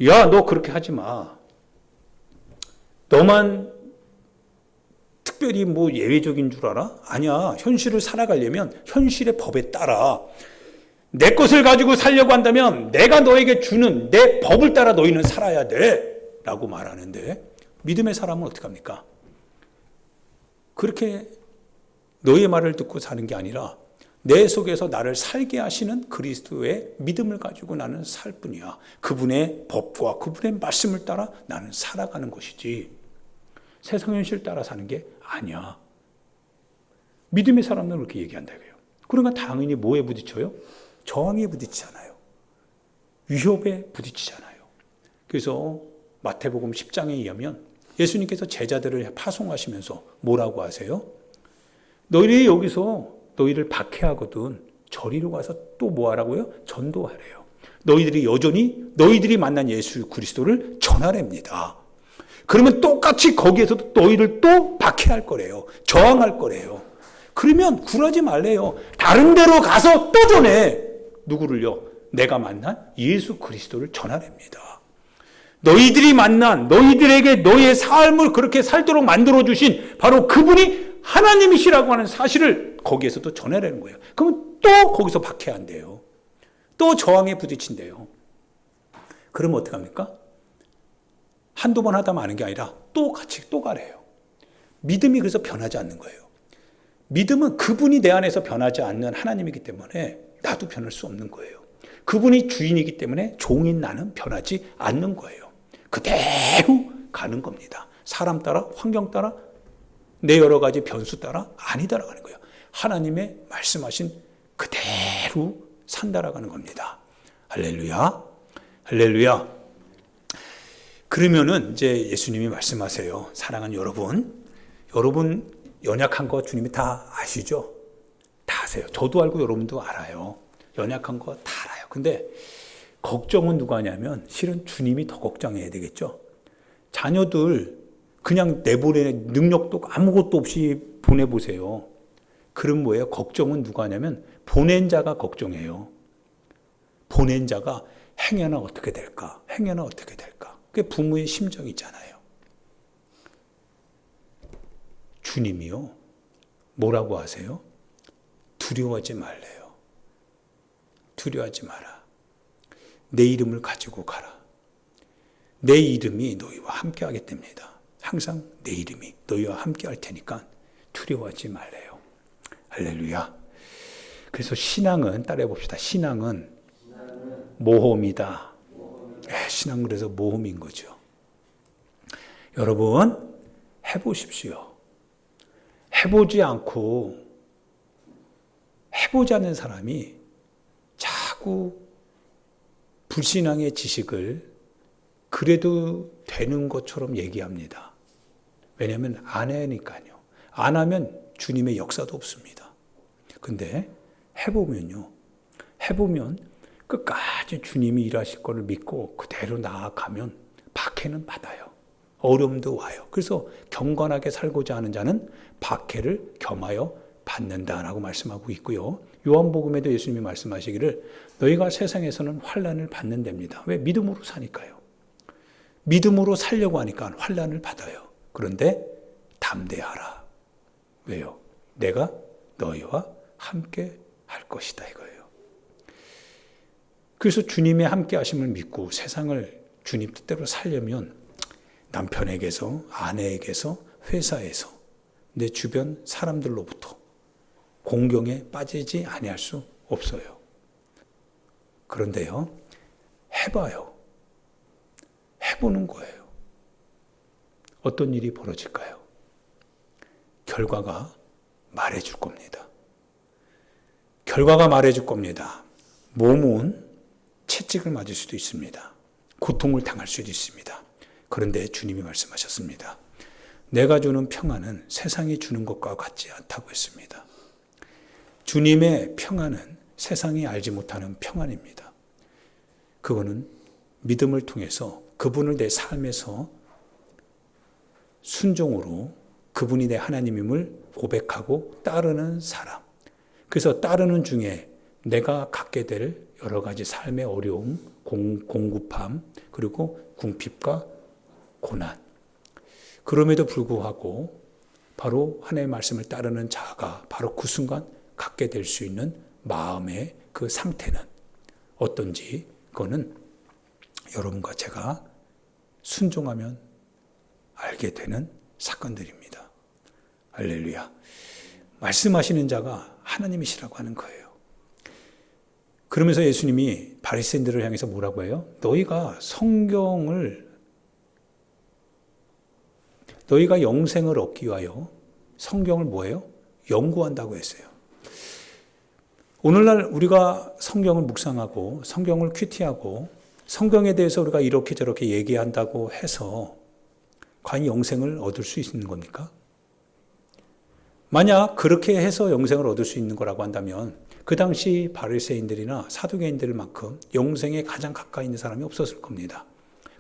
야, 너 그렇게 하지 마. 너만 특별히 뭐 예외적인 줄 알아? 아니야. 현실을 살아가려면 현실의 법에 따라 내 것을 가지고 살려고 한다면 내가 너에게 주는 내 법을 따라 너희는 살아야 돼 라고 말하는데, 믿음의 사람은 어떻게 합니까? 그렇게 너의 말을 듣고 사는 게 아니라 내 속에서 나를 살게 하시는 그리스도의 믿음을 가지고 나는 살 뿐이야. 그분의 법과 그분의 말씀을 따라 나는 살아가는 것이지 세상 현실 따라 사는 게 아니야. 믿음의 사람은 그렇게 얘기한다고요. 그러니까 당연히 뭐에 부딪혀요? 저항에 부딪히잖아요. 위협에 부딪히잖아요. 그래서 마태복음 10장에 의하면 예수님께서 제자들을 파송하시면서 뭐라고 하세요? 너희들이 여기서 너희를 박해하거든 저리로 가서 또 뭐 하라고요? 전도하래요. 너희들이 여전히 너희들이 만난 예수 그리스도를 전하랍니다. 그러면 똑같이 거기에서도 너희를 또 박해할 거래요. 저항할 거래요. 그러면 굴하지 말래요. 다른 데로 가서 또 전해. 누구를요? 내가 만난 예수 그리스도를 전하랍니다. 너희들이 만난, 너희들에게 너의 삶을 그렇게 살도록 만들어주신 바로 그분이 하나님이시라고 하는 사실을 거기에서도 전해라는 거예요. 그러면 또 거기서 박해한대요. 또 저항에 부딪힌대요. 그러면 어떡합니까? 한두 번 하다 마는 게 아니라 또 같이 또 가래요. 믿음이 그래서 변하지 않는 거예요. 믿음은 그분이 내 안에서 변하지 않는 하나님이기 때문에 나도 변할 수 없는 거예요. 그분이 주인이기 때문에 종인 나는 변하지 않는 거예요. 그대로 가는 겁니다. 사람 따라, 환경 따라, 내 여러 가지 변수 따라 아니다라고 하는 거예요. 하나님의 말씀하신 그대로 산다라고 하는 겁니다. 할렐루야. 할렐루야. 그러면은 이제 예수님이 말씀하세요. 사랑하는 여러분 연약한 거 주님이 다 아시죠? 다 아세요. 저도 알고 여러분도 알아요. 연약한 거 다 알아요. 근데 걱정은 누가 하냐면 실은 주님이 더 걱정해야 되겠죠. 자녀들 그냥 내보내 능력도 아무것도 없이 보내보세요. 그럼 뭐예요? 걱정은 누가 하냐면 보낸 자가 걱정해요. 보낸 자가 행여나 어떻게 될까? 행여나 어떻게 될까? 그게 부모의 심정이잖아요. 주님이요. 뭐라고 하세요? 두려워하지 말래요. 두려워하지 마라. 내 이름을 가지고 가라. 내 이름이 너희와 함께 하게 됩니다. 항상 내 이름이 너희와 함께 할 테니까 두려워하지 말래요. 할렐루야. 그래서 신앙은 따라해 봅시다. 신앙은 모험이다. 신앙은 그래서 모험인 거죠. 여러분 해보십시오. 해보지 않고 해보지 않는 사람이 자꾸 불신앙의 지식을 그래도 되는 것처럼 얘기합니다. 왜냐하면 안 하니까요. 안 하면 주님의 역사도 없습니다. 근데 해보면요. 해보면 끝까지 주님이 일하실 것을 믿고 그대로 나아가면 박해는 받아요. 어려움도 와요. 그래서 경건하게 살고자 하는 자는 박해를 겸하여 받는다라고 말씀하고 있고요. 요한복음에도 예수님이 말씀하시기를 너희가 세상에서는 환난을 받는답니다. 왜? 믿음으로 사니까요. 믿음으로 살려고 하니까 환난을 받아요. 그런데 담대하라. 왜요? 내가 너희와 함께 할 것이다 이거예요. 그래서 주님의 함께 하심을 믿고 세상을 주님 뜻대로 살려면 남편에게서, 아내에게서, 회사에서, 내 주변 사람들로부터 공경에 빠지지 아니할 수 없어요. 그런데요, 해봐요. 해보는 거예요. 어떤 일이 벌어질까요? 결과가 말해줄 겁니다. 결과가 말해줄 겁니다. 몸은 채찍을 맞을 수도 있습니다. 고통을 당할 수도 있습니다. 그런데 주님이 말씀하셨습니다. 내가 주는 평안은 세상이 주는 것과 같지 않다고 했습니다. 주님의 평안은 세상이 알지 못하는 평안입니다. 그거는 믿음을 통해서 그분을 내 삶에서 순종으로 그분이 내 하나님임을 고백하고 따르는 사람. 그래서 따르는 중에 내가 갖게 될 여러 가지 삶의 어려움, 공급함, 그리고 궁핍과 고난. 그럼에도 불구하고 바로 하나님의 말씀을 따르는 자가 바로 그 순간 갖게 될 수 있는 마음의 그 상태는 어떤지 그거는 여러분과 제가 순종하면 알게 되는 사건들입니다. 할렐루야. 말씀하시는 자가 하나님이시라고 하는 거예요. 그러면서 예수님이 바리새인들을 향해서 뭐라고 해요? 너희가 영생을 얻기 위하여 성경을 뭐예요? 연구한다고 했어요. 오늘날 우리가 성경을 묵상하고 성경을 큐티하고 성경에 대해서 우리가 이렇게 저렇게 얘기한다고 해서 과연 영생을 얻을 수 있는 겁니까? 만약 그렇게 해서 영생을 얻을 수 있는 거라고 한다면 그 당시 바리새인들이나 사두개인들만큼 영생에 가장 가까이 있는 사람이 없었을 겁니다.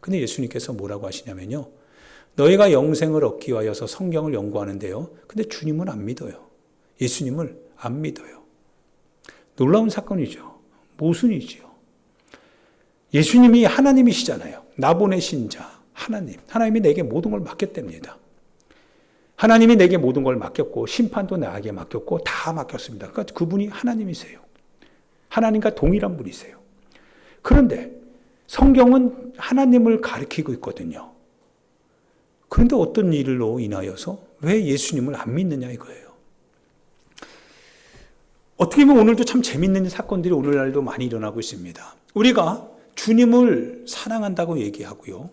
근데 예수님께서 뭐라고 하시냐면요. 너희가 영생을 얻기 위하여서 성경을 연구하는데요. 근데 주님은 안 믿어요. 예수님을 안 믿어요. 놀라운 사건이죠. 모순이죠. 예수님이 하나님이시잖아요. 나 보내신 자, 하나님. 하나님이 내게 모든 걸 맡겼답니다. 하나님이 내게 모든 걸 맡겼고 심판도 나에게 맡겼고 다 맡겼습니다. 그러니까 그분이 하나님이세요. 하나님과 동일한 분이세요. 그런데 성경은 하나님을 가리키고 있거든요. 그런데 어떤 일로 인하여서 왜 예수님을 안 믿느냐 이거예요. 어떻게 보면 오늘도 참 재밌는 사건들이 오늘날도 많이 일어나고 있습니다. 우리가 주님을 사랑한다고 얘기하고요.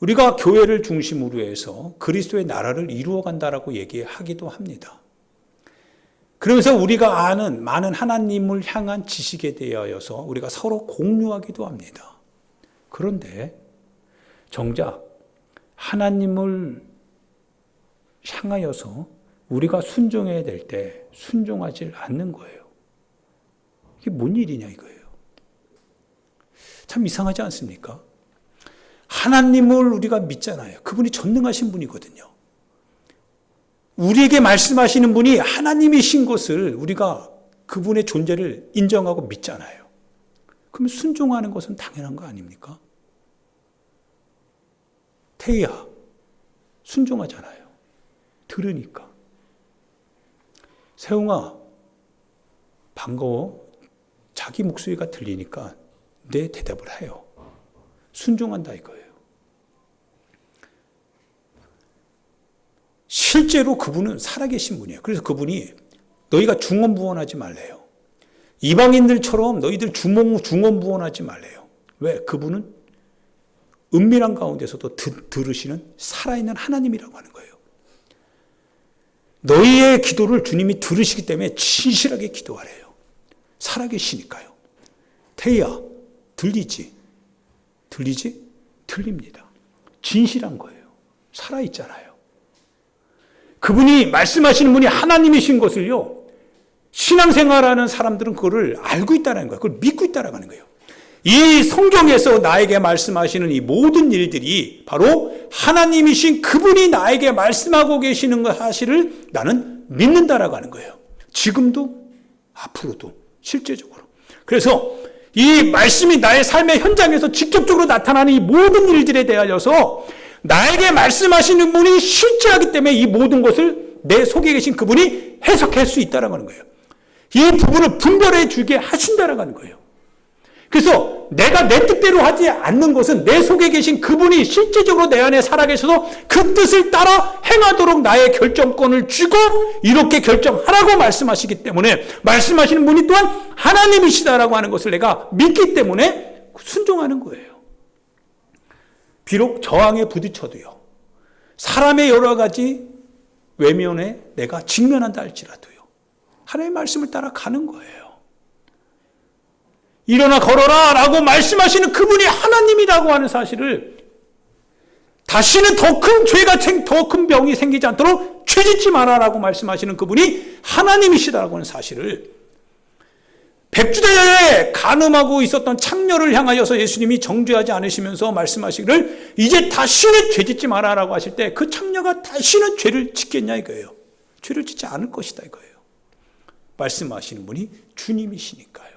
우리가 교회를 중심으로 해서 그리스도의 나라를 이루어간다라고 얘기하기도 합니다. 그러면서 우리가 아는 많은 하나님을 향한 지식에 대하여서 우리가 서로 공유하기도 합니다. 그런데 정작 하나님을 향하여서 우리가 순종해야 될 때 순종하지 않는 거예요. 이게 뭔 일이냐 이거예요. 참 이상하지 않습니까? 하나님을 우리가 믿잖아요. 그분이 전능하신 분이거든요. 우리에게 말씀하시는 분이 하나님이신 것을 우리가 그분의 존재를 인정하고 믿잖아요. 그러면 순종하는 것은 당연한 거 아닙니까? 태희야, 순종하잖아요. 들으니까. 세웅아, 반가워. 자기 목소리가 들리니까 내 대답을 해요. 순종한다 이거예요. 실제로 그분은 살아계신 분이에요. 그래서 그분이 너희가 중언부언하지 말래요. 이방인들처럼 너희들 중언부언하지 말래요. 왜? 그분은 은밀한 가운데서도 들으시는 살아있는 하나님이라고 하는 거예요. 너희의 기도를 주님이 들으시기 때문에 진실하게 기도하래요. 살아계시니까요. 태희야, 들리지? 들리지? 들립니다. 진실한 거예요. 살아있잖아요. 그분이 말씀하시는 분이 하나님이신 것을요, 신앙생활하는 사람들은 그거를 알고 있다는 거예요. 그걸 믿고 있다는 거예요. 이 성경에서 나에게 말씀하시는 이 모든 일들이 바로 하나님이신 그분이 나에게 말씀하고 계시는 사실을 나는 믿는다라고 하는 거예요. 지금도 앞으로도 실제적으로. 그래서 이 말씀이 나의 삶의 현장에서 직접적으로 나타나는 이 모든 일들에 대하여서 나에게 말씀하시는 분이 실제하기 때문에 이 모든 것을 내 속에 계신 그분이 해석할 수 있다라고 하는 거예요. 이 부분을 분별해 주게 하신다라고 하는 거예요. 그래서 내가 내 뜻대로 하지 않는 것은 내 속에 계신 그분이 실제적으로 내 안에 살아계셔서 그 뜻을 따라 행하도록 나의 결정권을 주고 이렇게 결정하라고 말씀하시기 때문에 말씀하시는 분이 또한 하나님이시다라고 하는 것을 내가 믿기 때문에 순종하는 거예요. 비록 저항에 부딪혀도요. 사람의 여러 가지 외면에 내가 직면한다 할지라도요. 하나님의 말씀을 따라 가는 거예요. 일어나 걸어라 라고 말씀하시는 그분이 하나님이라고 하는 사실을 다시는 더 큰 죄가 더 큰 병이 생기지 않도록 죄짓지 마라 라고 말씀하시는 그분이 하나님이시다라고 하는 사실을 백주대에 간음하고 있었던 창녀를 향하여서 예수님이 정죄하지 않으시면서 말씀하시기를 이제 다시는 죄짓지 마라 라고 하실 때 그 창녀가 다시는 죄를 짓겠냐 이거예요. 죄를 짓지 않을 것이다 이거예요. 말씀하시는 분이 주님이시니까요.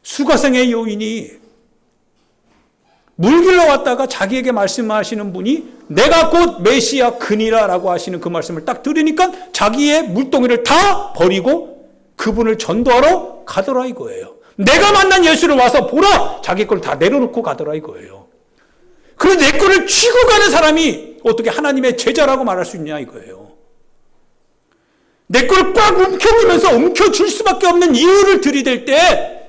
수가성의 여인이 물 길러 왔다가 자기에게 말씀하시는 분이 내가 곧 메시아 그니라 라고 하시는 그 말씀을 딱 들으니까 자기의 물동이를 다 버리고 그분을 전도하러 가더라 이거예요. 내가 만난 예수를 와서 보라! 자기 걸 다 내려놓고 가더라 이거예요. 그런데 내 거를 쥐고 가는 사람이 어떻게 하나님의 제자라고 말할 수 있냐 이거예요. 내 걸 꽉 움켜쥐면서 움켜줄 수밖에 없는 이유를 들이댈 때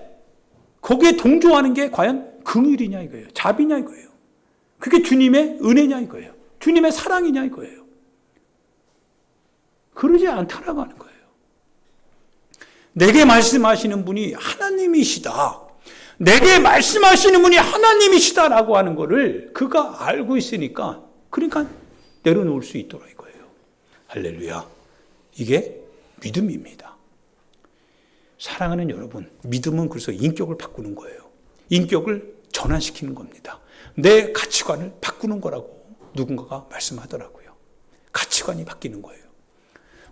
거기에 동조하는 게 과연 긍휼이냐 이거예요. 자비냐 이거예요. 그게 주님의 은혜냐 이거예요. 주님의 사랑이냐 이거예요. 그러지 않다라고 하는 거예요. 내게 말씀하시는 분이 하나님이시다. 내게 말씀하시는 분이 하나님이시다라고 하는 거를 그가 알고 있으니까 그러니까 내려놓을 수 있더라 이거예요. 할렐루야. 이게 믿음입니다. 사랑하는 여러분, 믿음은 그래서 인격을 바꾸는 거예요. 인격을 전환시키는 겁니다. 내 가치관을 바꾸는 거라고 누군가가 말씀하더라고요. 가치관이 바뀌는 거예요.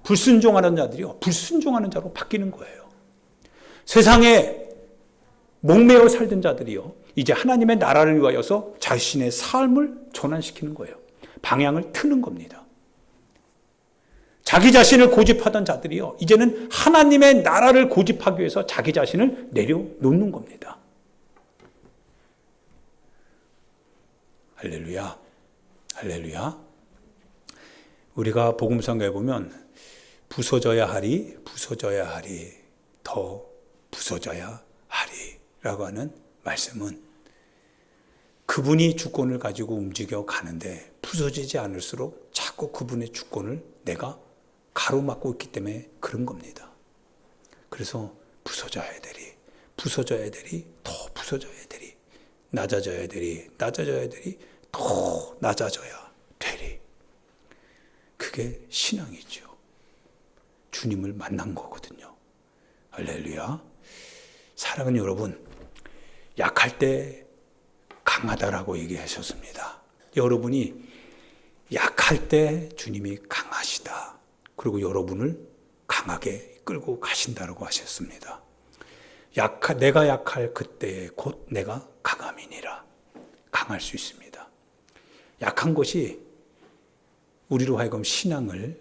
불순종하는 자들이요, 불순종하는 자로 바뀌는 거예요. 세상에 목매어 살던 자들이요, 이제 하나님의 나라를 위하여서 자신의 삶을 전환시키는 거예요. 방향을 트는 겁니다. 자기 자신을 고집하던 자들이요, 이제는 하나님의 나라를 고집하기 위해서 자기 자신을 내려놓는 겁니다. 할렐루야. 할렐루야. 우리가 복음성가에 보면 부서져야 하리, 부서져야 하리, 더 부서져야 하리라고 하는 말씀은 그분이 주권을 가지고 움직여 가는데 부서지지 않을수록 자꾸 그분의 주권을 내가 가로막고 있기 때문에 그런 겁니다. 그래서 부서져야 되리, 부서져야 되리, 더 부서져야 되리. 낮아져야 되리 더 낮아져야 되리. 그게 신앙이죠. 주님을 만난 거거든요. 할렐루야. 사랑하는 여러분, 약할 때 강하다라고 얘기하셨습니다. 여러분이 약할 때 주님이 강하시다. 그리고 여러분을 강하게 끌고 가신다라고 하셨습니다. 내가 약할 그때에 곧 내가 강함이니라. 강할 수 있습니다. 약한 것이 우리로 하여금 신앙을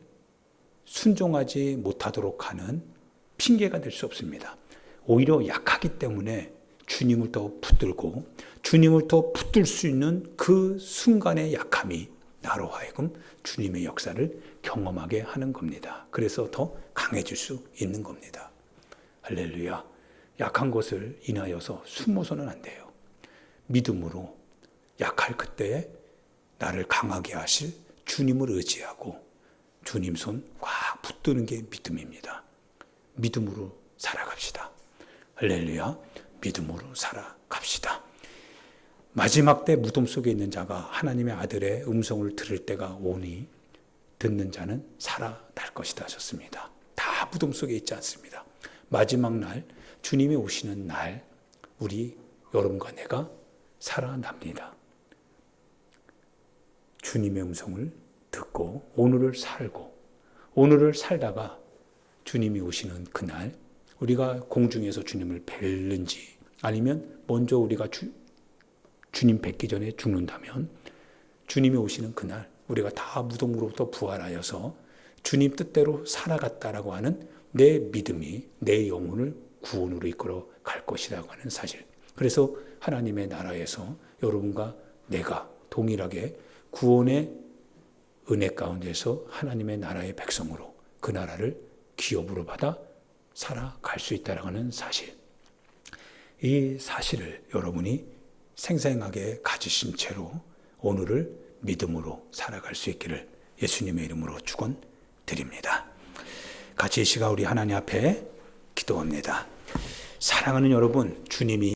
순종하지 못하도록 하는 핑계가 될 수 없습니다. 오히려 약하기 때문에 주님을 더 붙들고 주님을 더 붙들 수 있는 그 순간의 약함이 나로 하여금 주님의 역사를 경험하게 하는 겁니다. 그래서 더 강해질 수 있는 겁니다. 할렐루야. 약한 것을 인하여서 숨어서는 안 돼요. 믿음으로 약할 그때에 나를 강하게 하실 주님을 의지하고 주님 손 꽉 붙드는 게 믿음입니다. 믿음으로 살아갑시다. 할렐루야. 믿음으로 살아갑시다. 마지막 때 무덤 속에 있는 자가 하나님의 아들의 음성을 들을 때가 오니 듣는 자는 살아날 것이다 하셨습니다. 다 무덤 속에 있지 않습니다. 마지막 날, 주님이 오시는 날, 우리 여러분과 내가 살아납니다. 주님의 음성을 듣고 오늘을 살고 오늘을 살다가 주님이 오시는 그날 우리가 공중에서 주님을 뵐는지 아니면 먼저 우리가 주님 뵙기 전에 죽는다면 주님이 오시는 그날 우리가 다 무덤으로부터 부활하여서 주님 뜻대로 살아갔다라고 하는 내 믿음이 내 영혼을 구원으로 이끌어 갈 것이라고 하는 사실. 그래서 하나님의 나라에서 여러분과 내가 동일하게 구원의 은혜 가운데서 하나님의 나라의 백성으로 그 나라를 기업으로 받아 살아갈 수 있다는 하는 사실. 이 사실을 여러분이 생생하게 가지신 채로 오늘을 믿음으로 살아갈 수 있기를 예수님의 이름으로 축원드립니다. 같이 이 시간 우리 하나님 앞에 기도합니다. 사랑하는 여러분, 주님이